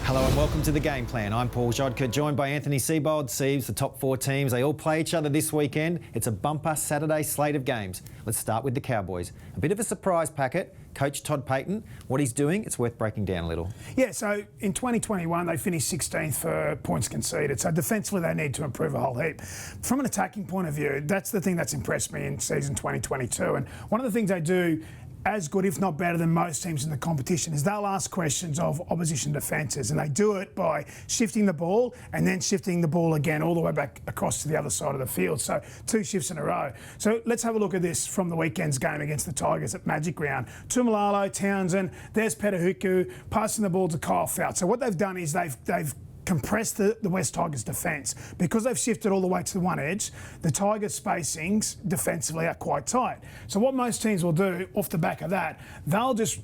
Hello and welcome to The Game Plan. I'm Paul Grzadka, joined by Anthony Seibold. Seibold, the top four teams, they all play each other this weekend. It's a bumper Saturday slate of games. Let's start with the Cowboys. A bit of a surprise packet. Coach Todd Payten, what he's doing, it's worth breaking down a little. Yeah, so in 2021, they finished 16th for points conceded. So defensively, they need to improve a whole heap. From an attacking point of view, that's the thing that's impressed me in season 2022. And one of the things they do as good, if not better than most teams in the competition, is they'll ask questions of opposition defences, and they do it by shifting the ball and then shifting the ball again all the way back across to the other side of the field. So 2 shifts in a row. So let's have a look at this from the weekend's game against the Tigers at Magic Round. Tumalalo, Townsend, there's Petahuku passing the ball to Kyle Fouts. So what they've done is they've compressed the West Tigers' defence. Because they've shifted all the way to the one edge, the Tigers' spacings defensively are quite tight. So what most teams will do off the back of that, they'll just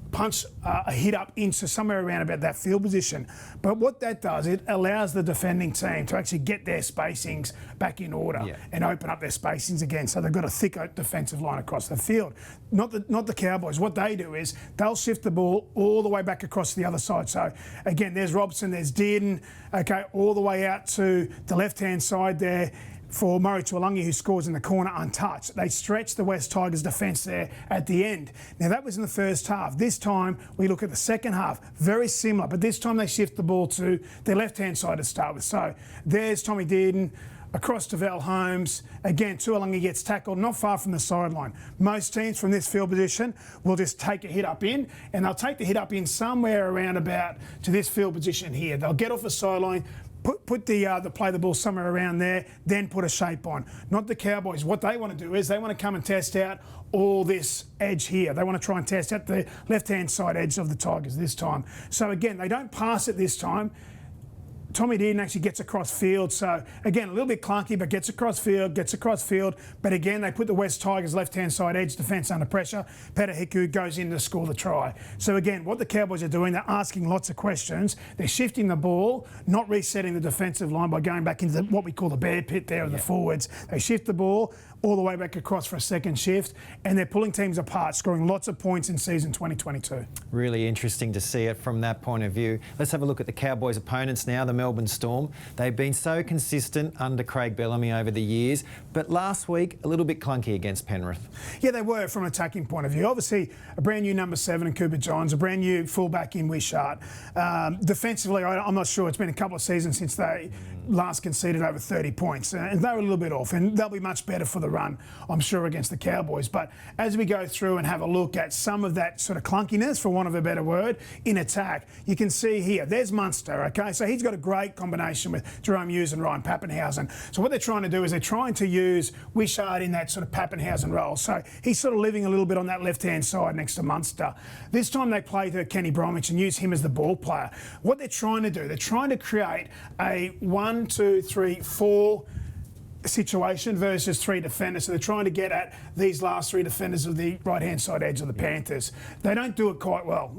punch a hit up into somewhere around about that field position. But what that does, it allows the defending team to actually get their spacings back in order and open up their spacings again. So they've got a thicker defensive line across the field. Not the Cowboys. What they do is they'll shift the ball all the way back across to the other side. So again, there's Robson, there's Dearden, okay, all the way out to the left-hand side there for Murray Tuilagi, who scores in the corner untouched. They stretched the West Tigers' defence there at the end. Now, that was in the first half. This time, we look at the second half. Very similar, but this time they shift the ball to their left-hand side to start with. So there's Tommy Dearden across to Val Holmes. Again, Tuilagi gets tackled not far from the sideline. Most teams from this field position will just take a hit up in, and they'll take the hit up in somewhere around about to this field position here. They'll get off the sideline, put play the ball somewhere around there, then put a shape on. Not the Cowboys. What they want to do is they want to come and test out all this edge here. They want to try and test out the left-hand side edge of the Tigers this time. So again, they don't pass it this time. Tommy Dearden actually gets across field, so again a little bit clunky, but gets across field. But again, they put the West Tigers left-hand side edge defence under pressure. Petahuku goes in to score the try. So again, what the Cowboys are doing, they're asking lots of questions. They're shifting the ball, not resetting the defensive line by going back into what we call the bear pit there of the forwards. They shift the ball all the way back across for a second shift, and they're pulling teams apart, scoring lots of points in season 2022. Really interesting to see it from that point of view. Let's have a look at the Cowboys' opponents now, the Melbourne Storm. They've been so consistent under Craig Bellamy over the years, but last week a little bit clunky against Penrith. Yeah, they were from an attacking point of view. Obviously, a brand new number 7 in Cooper Johns, a brand new fullback in Wishart. Defensively, I'm not sure. It's been a couple of seasons since they last conceded over 30 points, and they were a little bit off, and they'll be much better for the run, I'm sure, against the Cowboys. But as we go through and have a look at some of that sort of clunkiness, for want of a better word, in attack, you can see here, there's Munster, okay? So he's got a great combination with Jerome Hughes and Ryan Pappenhausen. So what they're trying to do is they're trying to use Wishart in that sort of Pappenhausen role. So he's sort of living a little bit on that left-hand side next to Munster. This time they play to Kenny Bromwich and use him as the ball player. What they're trying to do, they're trying to create a 1, 2, 3, 4 situation versus 3 defenders. So they're trying to get at these last 3 defenders of the right-hand side edge of the Panthers. They don't do it quite well.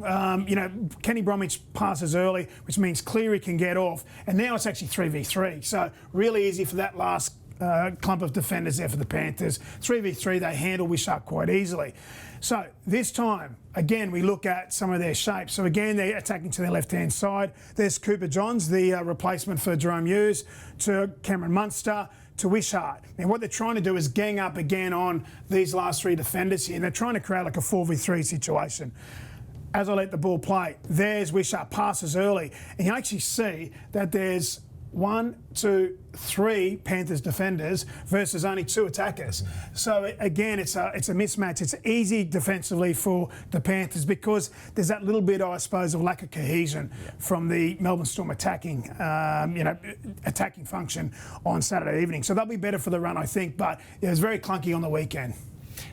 Kenny Bromwich passes early, which means Cleary can get off, and now it's actually 3v3. So really easy for that last clump of defenders there for the Panthers. 3v3, they handle Wishart quite easily. So this time, again, we look at some of their shapes. So again, they're attacking to their left-hand side. There's Cooper Johns, the replacement for Jerome Hughes, to Cameron Munster, to Wishart. And what they're trying to do is gang up again on these last 3 defenders here, and they're trying to create like a 4v3 situation. As I let the ball play, there's Wishart, passes early, and you actually see that there's 1, 2, 3 Panthers defenders versus only 2 attackers. So again, it's a mismatch. It's easy defensively for the Panthers because there's that little bit, I suppose, of lack of cohesion from the Melbourne Storm attacking function on Saturday evening. So they'll be better for the run, I think, but it was very clunky on the weekend.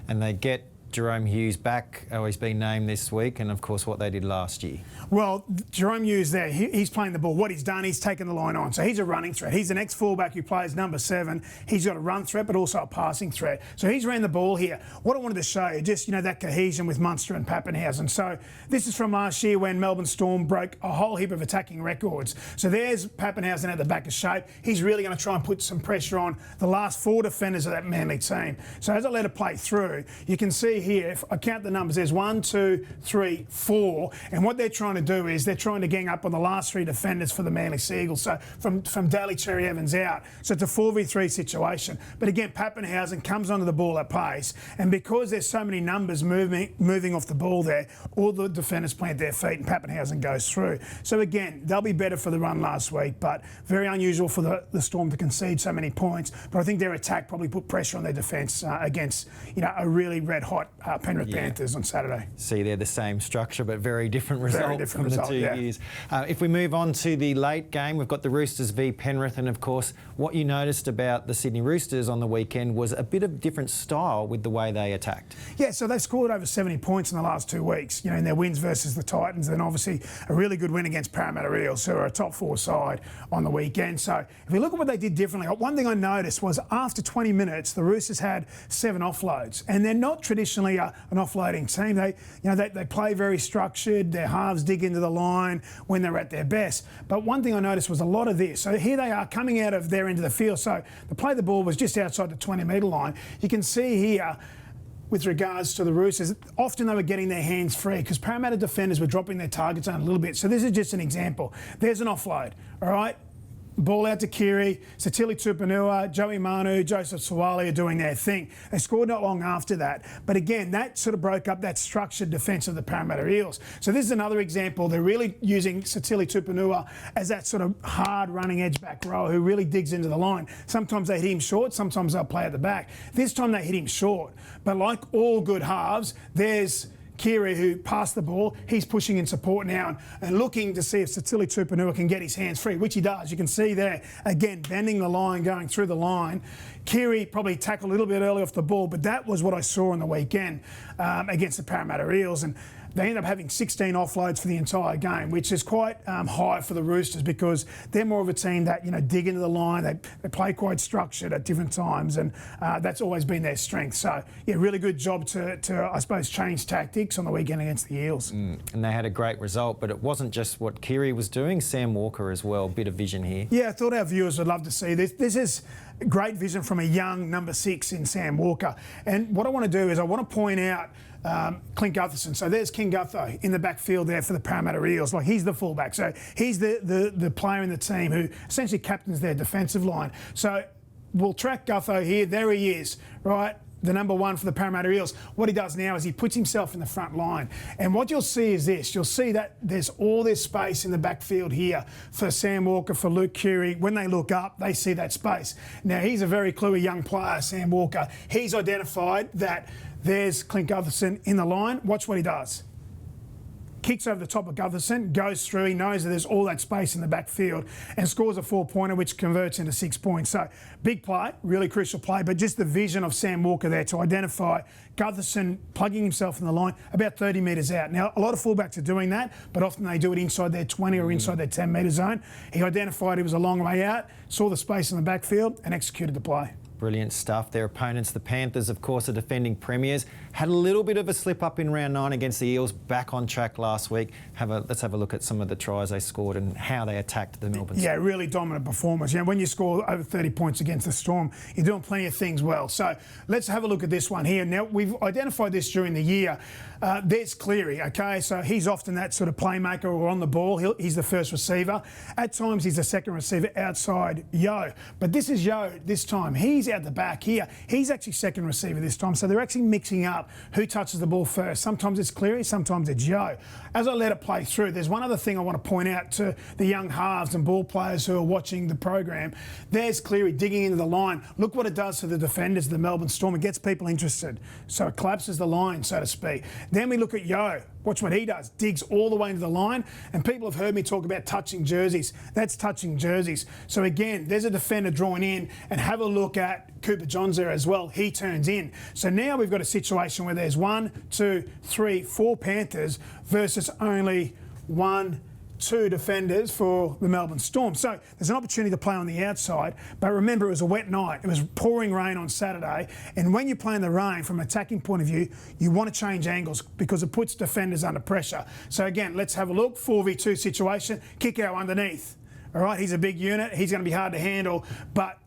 And they get Jerome Hughes back. He's been named this week, and of course what they did last year. Well, Jerome Hughes there, he's playing the ball. What he's done, he's taken the line on. So he's a running threat. He's an ex-fullback who plays number 7. He's got a run threat, but also a passing threat. So he's ran the ball here. What I wanted to show you, just, that cohesion with Munster and Pappenhausen. So this is from last year when Melbourne Storm broke a whole heap of attacking records. So there's Pappenhausen at the back of shape. He's really going to try and put some pressure on the last 4 defenders of that Manly team. So as I let it play through, you can see here, if I count the numbers, there's 1, 2, 3, 4. And what they're trying to do is they're trying to gang up on the last 3 defenders for the Manly Seagulls. So from Daly, Cherry Evans out. So it's a 4v3 situation. But again, Pappenhausen comes onto the ball at pace. And because there's so many numbers moving off the ball there, all the defenders plant their feet and Pappenhausen goes through. So again, they'll be better for the run last week, but very unusual for the Storm to concede so many points. But I think their attack probably put pressure on their defence against a really red-hot Penrith Panthers on Saturday. See, they're the same structure, but very different result from the 2 years. If we move on to the late game, we've got the Roosters v Penrith, and of course, what you noticed about the Sydney Roosters on the weekend was a bit of different style with the way they attacked. Yeah, so they've scored over 70 points in the last 2 weeks, in their wins versus the Titans, and obviously a really good win against Parramatta Eels, who are a top 4 side on the weekend. So if you look at what they did differently, one thing I noticed was after 20 minutes, the Roosters had 7 offloads, and they're not traditionally an offloading team. They play very structured. Their halves dig into the line when they're at their best. But one thing I noticed was a lot of this. So here they are coming out of their end of the field. So the play of the ball was just outside the 20-metre line. You can see here, with regards to the Roosters, often they were getting their hands free because Parramatta defenders were dropping their targets on a little bit. So this is just an example. There's an offload, all right? Ball out to Kiri, Satili Tupanua, Joey Manu, Joseph Suwali are doing their thing. They scored not long after that. But again, that sort of broke up that structured defence of the Parramatta Eels. So this is another example. They're really using Satili Tupanua as that sort of hard-running edge-back rower who really digs into the line. Sometimes they hit him short, sometimes they'll play at the back. This time they hit him short. But like all good halves, there's Kiri, who passed the ball, he's pushing in support now and looking to see if Satili Tupanua can get his hands free, which he does. You can see there, again, bending the line, going through the line. Kiri probably tackled a little bit early off the ball, but that was what I saw on the weekend against the Parramatta Eels. And they end up having 16 offloads for the entire game, which is quite high for the Roosters because they're more of a team that, dig into the line. They play quite structured at different times, and that's always been their strength. So, yeah, really good job to I suppose, change tactics on the weekend against the Eels. And they had a great result, but it wasn't just what Kiri was doing, Sam Walker as well, bit of vision here. Yeah, I thought our viewers would love to see this. This is great vision from a young number 6 in Sam Walker. And what I want to do is I want to point out Clint Gutherson. So there's King Gutho in the backfield there for the Parramatta Eels. Like, he's the fullback. So he's the player in the team who essentially captains their defensive line. So we'll track Gutho here. There he is, right? The number 1 for the Parramatta Eels. What he does now is he puts himself in the front line. And what you'll see is this. You'll see that there's all this space in the backfield here for Sam Walker, for Luke Keary. When they look up, they see that space. Now, he's a very cluey young player, Sam Walker. He's identified that there's Clint Gutherson in the line. Watch what he does. Kicks over the top of Gutherson, goes through, he knows that there's all that space in the backfield and scores a 4-pointer, which converts into 6 points. So big play, really crucial play, but just the vision of Sam Walker there to identify Gutherson plugging himself in the line about 30 metres out. Now, a lot of fullbacks are doing that, but often they do it inside their 20 or inside their 10-metre zone. He identified he was a long way out, saw the space in the backfield and executed the play. Brilliant stuff. Their opponents, the Panthers, of course, are defending premiers. Had a little bit of a slip-up in round 9 against the Eels, back on track last week. Let's have a look at some of the tries they scored and how they attacked the Melbourne Storm. Yeah, really dominant performance. When you score over 30 points against the Storm, you're doing plenty of things well. So let's have a look at this one here. Now, we've identified this during the year. There's Cleary, okay? So he's often that sort of playmaker or on the ball. He's the first receiver. At times, he's the second receiver outside Yo. But this is Yo this time. He's out the back here. He's actually second receiver this time. So they're actually mixing up who touches the ball first. Sometimes it's Cleary, sometimes it's Yo. As I let it play through, there's one other thing I want to point out to the young halves and ball players who are watching the program. There's Cleary digging into the line. Look what it does to the defenders of the Melbourne Storm. It gets people interested. So it collapses the line, so to speak. Then we look at Yo. Watch what he does. Digs all the way into the line. And people have heard me talk about touching jerseys. That's touching jerseys. So again, there's a defender drawing in, and have a look at Cooper Johns there as well. He turns in. So now we've got a situation where there's 1, 2, 3, 4 Panthers versus only 1, 2 defenders for the Melbourne Storm. So there's an opportunity to play on the outside, but remember, it was a wet night. It was pouring rain on Saturday, and when you play in the rain, from an attacking point of view, you want to change angles because it puts defenders under pressure. So again, let's have a look. 4v2 situation, kick out underneath. All right, he's a big unit. He's going to be hard to handle, but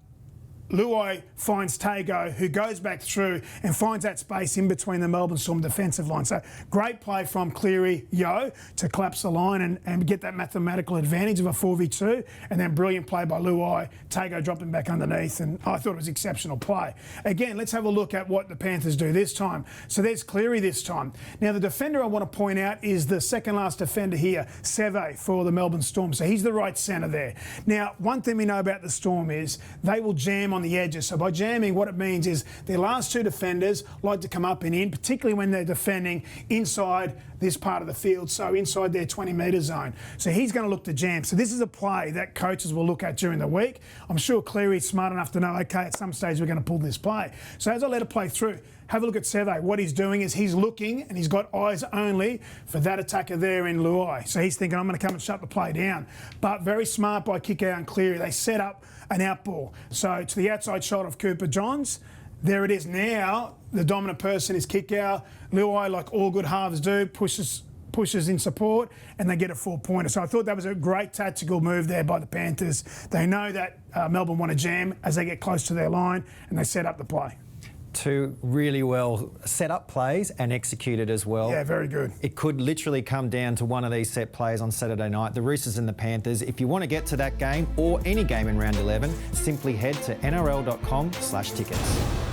Luai finds Tago, who goes back through and finds that space in between the Melbourne Storm defensive line. So great play from Cleary Yo to collapse the line and get that mathematical advantage of a 4v2, and then brilliant play by Luai. Tago dropped him back underneath, and I thought it was exceptional play. Again, let's have a look at what the Panthers do this time. So there's Cleary this time. Now the defender I want to point out is the second last defender here, Seve, for the Melbourne Storm. So he's the right centre there. Now, one thing we know about the Storm is they will jam on the edges. So by jamming, what it means is their last two defenders like to come up and in, particularly when they're defending inside this part of the field, so inside their 20-metre zone. So he's going to look to jam. So this is a play that coaches will look at during the week. I'm sure Cleary's smart enough to know, okay, at some stage we're going to pull this play. So as I let it play through, have a look at Seve. What he's doing is he's looking and he's got eyes only for that attacker there in Luai. So he's thinking, I'm going to come and shut the play down. But very smart by Kickout and Cleary. They set up an out ball. So to the outside shot of Cooper Johns, there it is now. The dominant person is Kickout. Luai, like all good halves do, pushes in support, and they get a 4-pointer. So I thought that was a great tactical move there by the Panthers. They know that Melbourne want to jam as they get close to their line, and they set up the play. Two really well set up plays and executed as well. Yeah, very good. It could literally come down to one of these set plays on Saturday night, the Roosters and the Panthers. If you want to get to that game or any game in round 11, simply head to nrl.com/tickets.